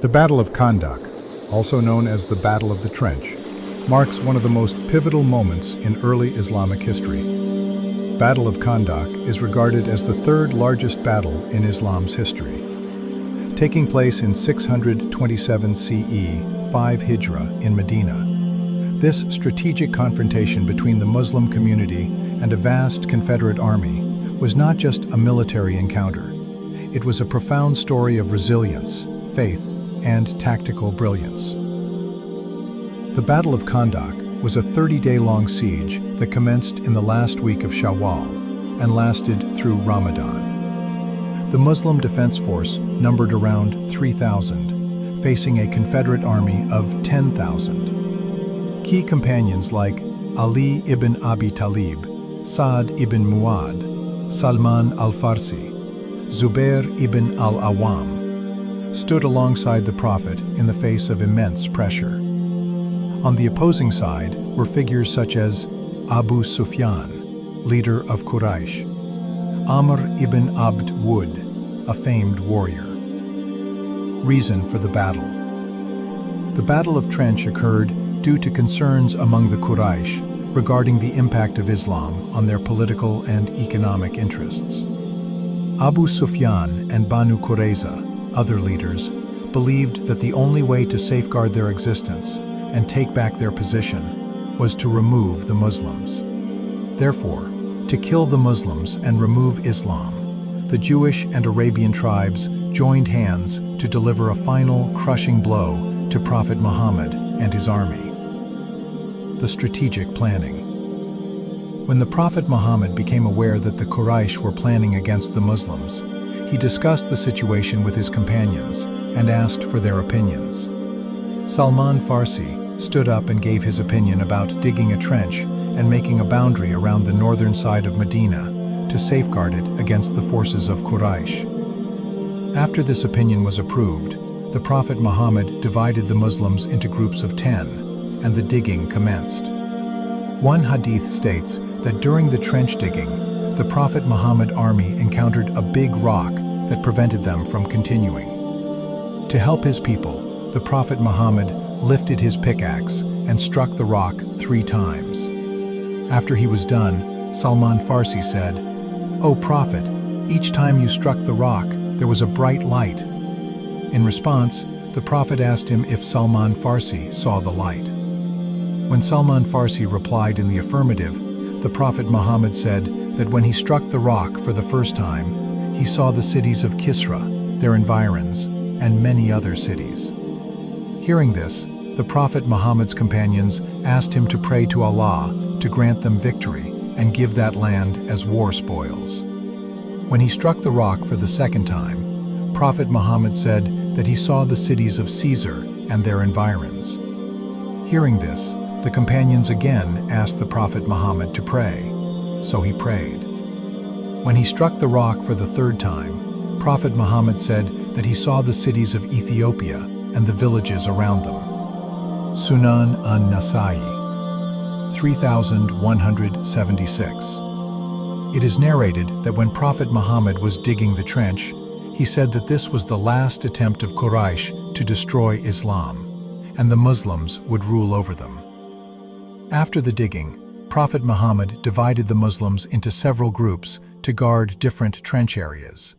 The Battle of Khandaq, also known as the Battle of the Trench, marks one of the most pivotal moments in early Islamic history. Battle of Khandaq is regarded as the third largest battle in Islam's history. Taking place in 627 CE, 5 Hijra in Medina, this strategic confrontation between the Muslim community and a vast Confederate army was not just a military encounter. It was a profound story of resilience, faith, and tactical brilliance. The Battle of Khandaq was a 30-day-long siege that commenced in the last week of Shawwal and lasted through Ramadan. The Muslim defense force numbered around 3,000, facing a Confederate army of 10,000. Key companions like Ali ibn Abi Talib, Sa'd ibn Mu'ad, Salman al-Farsi, Zubair ibn al-Awwam stood alongside the Prophet in the face of immense pressure. On the opposing side were figures such as Abu Sufyan, leader of Quraysh, Amr ibn Abd Wud, a famed warrior. Reason for the battle. The Battle of Trench occurred due to concerns among the Quraysh regarding the impact of Islam on their political and economic interests. Abu Sufyan and Banu Qurayza, other leaders, believed that the only way to safeguard their existence and take back their position was to remove the Muslims. Therefore, to kill the Muslims and remove Islam, the Jewish and Arabian tribes joined hands to deliver a final crushing blow to Prophet Muhammad and his army. The strategic planning. When the Prophet Muhammad became aware that the Quraysh were planning against the Muslims, he discussed the situation with his companions and asked for their opinions. Salman Farsi stood up and gave his opinion about digging a trench and making a boundary around the northern side of Medina to safeguard it against the forces of Quraysh. After this opinion was approved, the Prophet Muhammad divided the Muslims into groups of 10, and the digging commenced. One hadith states that during the trench digging, the Prophet Muhammad army encountered a big rock that prevented them from continuing. To help his people, the Prophet Muhammad lifted his pickaxe and struck the rock 3 times. After he was done, Salman Farsi said, "O Prophet, each time you struck the rock, there was a bright light." In response, the Prophet asked him if Salman Farsi saw the light. When Salman Farsi replied in the affirmative, the Prophet Muhammad said that when he struck the rock for the first time, he saw the cities of Kisra, their environs, and many other cities. Hearing this, the Prophet Muhammad's companions asked him to pray to Allah to grant them victory and give that land as war spoils. When he struck the rock for the second time, Prophet Muhammad said that he saw the cities of Caesar and their environs. Hearing this, the companions again asked the Prophet Muhammad to pray, so he prayed. When he struck the rock for the third time, Prophet Muhammad said that he saw the cities of Ethiopia and the villages around them. Sunan an-Nasa'i, 3176. It is narrated that when Prophet Muhammad was digging the trench, he said that this was the last attempt of Quraysh to destroy Islam, and the Muslims would rule over them. After the digging, Prophet Muhammad divided the Muslims into several groups to guard different trench areas.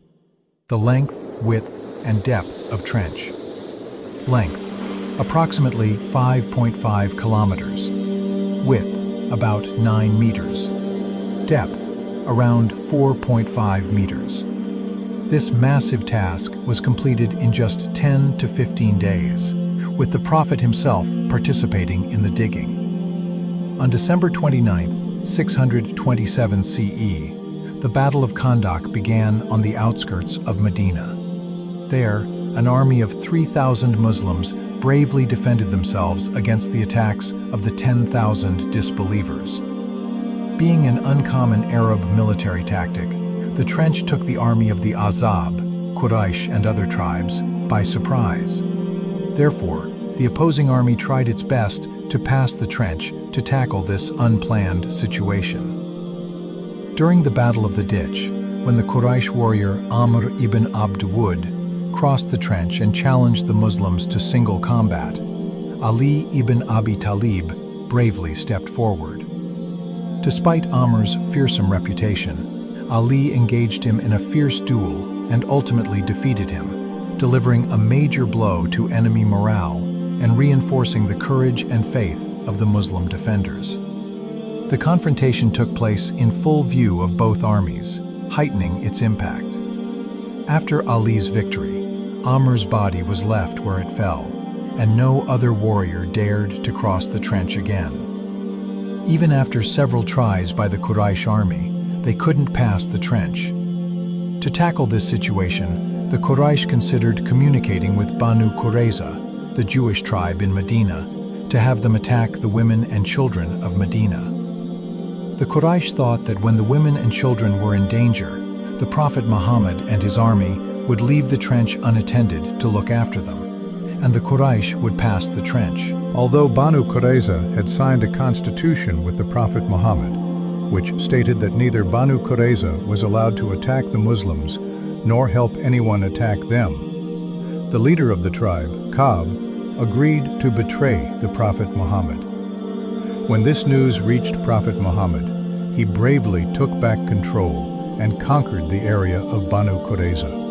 The length, width, and depth of trench. Length, approximately 5.5 kilometers. Width, about 9 meters. Depth, around 4.5 meters. This massive task was completed in just 10 to 15 days, with the Prophet himself participating in the digging. On December 29, 627 CE, the Battle of Khandaq began on the outskirts of Medina. There, an army of 3,000 Muslims bravely defended themselves against the attacks of the 10,000 disbelievers. Being an uncommon Arab military tactic, the trench took the army of the Azab, Quraysh and other tribes, by surprise. Therefore, the opposing army tried its best to pass the trench to tackle this unplanned situation. During the Battle of the Ditch, when the Quraysh warrior Amr ibn Abd Wud crossed the trench and challenged the Muslims to single combat. Ali ibn Abi Talib bravely stepped forward. Despite Amir's fearsome reputation, Ali engaged him in a fierce duel and ultimately defeated him, delivering a major blow to enemy morale and reinforcing the courage and faith of the Muslim defenders. The confrontation took place in full view of both armies, heightening its impact. After Ali's victory, Amir's body was left where it fell, and no other warrior dared to cross the trench again. Even after several tries by the Quraysh army, they couldn't pass the trench. To tackle this situation, the Quraysh considered communicating with Banu Qurayza, the Jewish tribe in Medina, to have them attack the women and children of Medina. The Quraysh thought that when the women and children were in danger, the Prophet Muhammad and his army would leave the trench unattended to look after them, and the Quraysh would pass the trench. Although Banu Qurayza had signed a constitution with the Prophet Muhammad, which stated that neither Banu Qurayza was allowed to attack the Muslims nor help anyone attack them, the leader of the tribe, Ka'b, agreed to betray the Prophet Muhammad. When this news reached Prophet Muhammad, he bravely took back control and conquered the area of Banu Qurayza.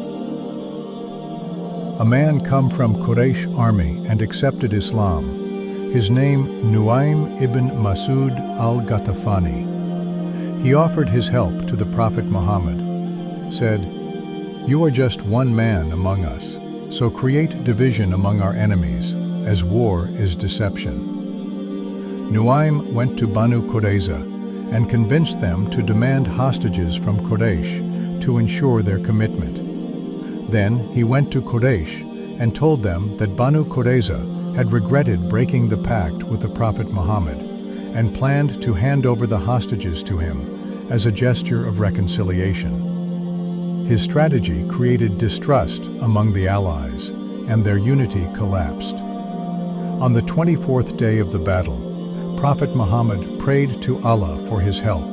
A man come from Quraysh army and accepted Islam. His name Nu'aym ibn Mas'ud al-Ghatafani. He offered his help to the Prophet Muhammad, said, "You are just one man among us, so create division among our enemies, as war is deception." Nu'aym went to Banu Qurayza and convinced them to demand hostages from Quraysh to ensure their commitment. Then he went to Quraysh and told them that Banu Qurayza had regretted breaking the pact with the Prophet Muhammad and planned to hand over the hostages to him as a gesture of reconciliation. His strategy created distrust among the allies, and their unity collapsed. On the 24th day of the battle, Prophet Muhammad prayed to Allah for his help,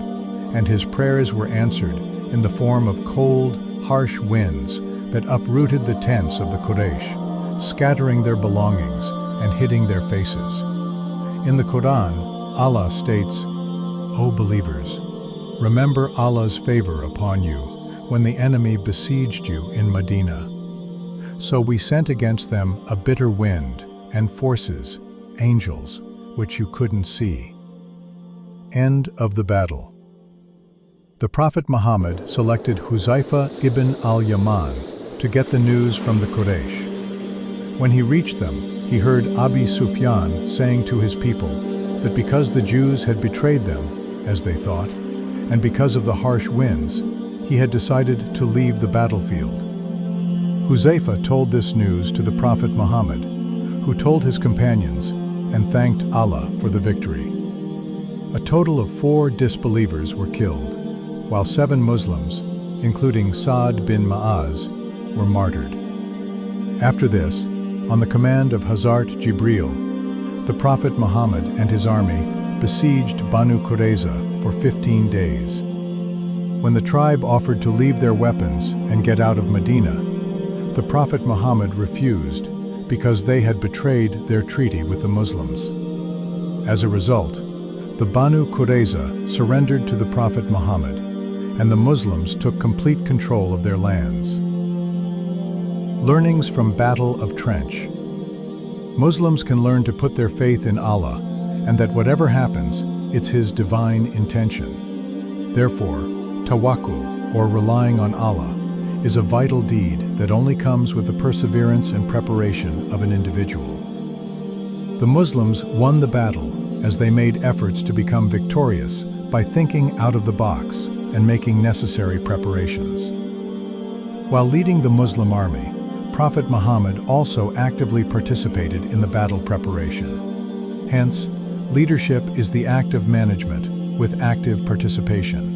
and his prayers were answered in the form of cold, harsh winds that uprooted the tents of the Quraysh, scattering their belongings and hitting their faces. In the Quran, Allah states, "O believers, remember Allah's favor upon you when the enemy besieged you in Medina. So we sent against them a bitter wind and forces, angels, which you couldn't see." End of the battle. The Prophet Muhammad selected Huzaifa ibn al-Yaman to get the news from the Quraysh. When he reached them, he heard Abi Sufyan saying to his people that because the Jews had betrayed them, as they thought, and because of the harsh winds, he had decided to leave the battlefield. Huzaifa told this news to the Prophet Muhammad, who told his companions and thanked Allah for the victory. A total of 4 disbelievers were killed, while 7 Muslims, including Sa'd bin Ma'az, were martyred. After this, on the command of Hazrat Jibril, the Prophet Muhammad and his army besieged Banu Qurayza for 15 days. When the tribe offered to leave their weapons and get out of Medina, the Prophet Muhammad refused because they had betrayed their treaty with the Muslims. As a result, the Banu Qurayza surrendered to the Prophet Muhammad, and the Muslims took complete control of their lands. Learnings from Battle of Trench. Muslims can learn to put their faith in Allah, and that whatever happens, it's His divine intention. Therefore, tawakkul, or relying on Allah, is a vital deed that only comes with the perseverance and preparation of an individual. The Muslims won the battle as they made efforts to become victorious by thinking out of the box and making necessary preparations. While leading the Muslim army, Prophet Muhammad also actively participated in the battle preparation. Hence, leadership is the act of management with active participation.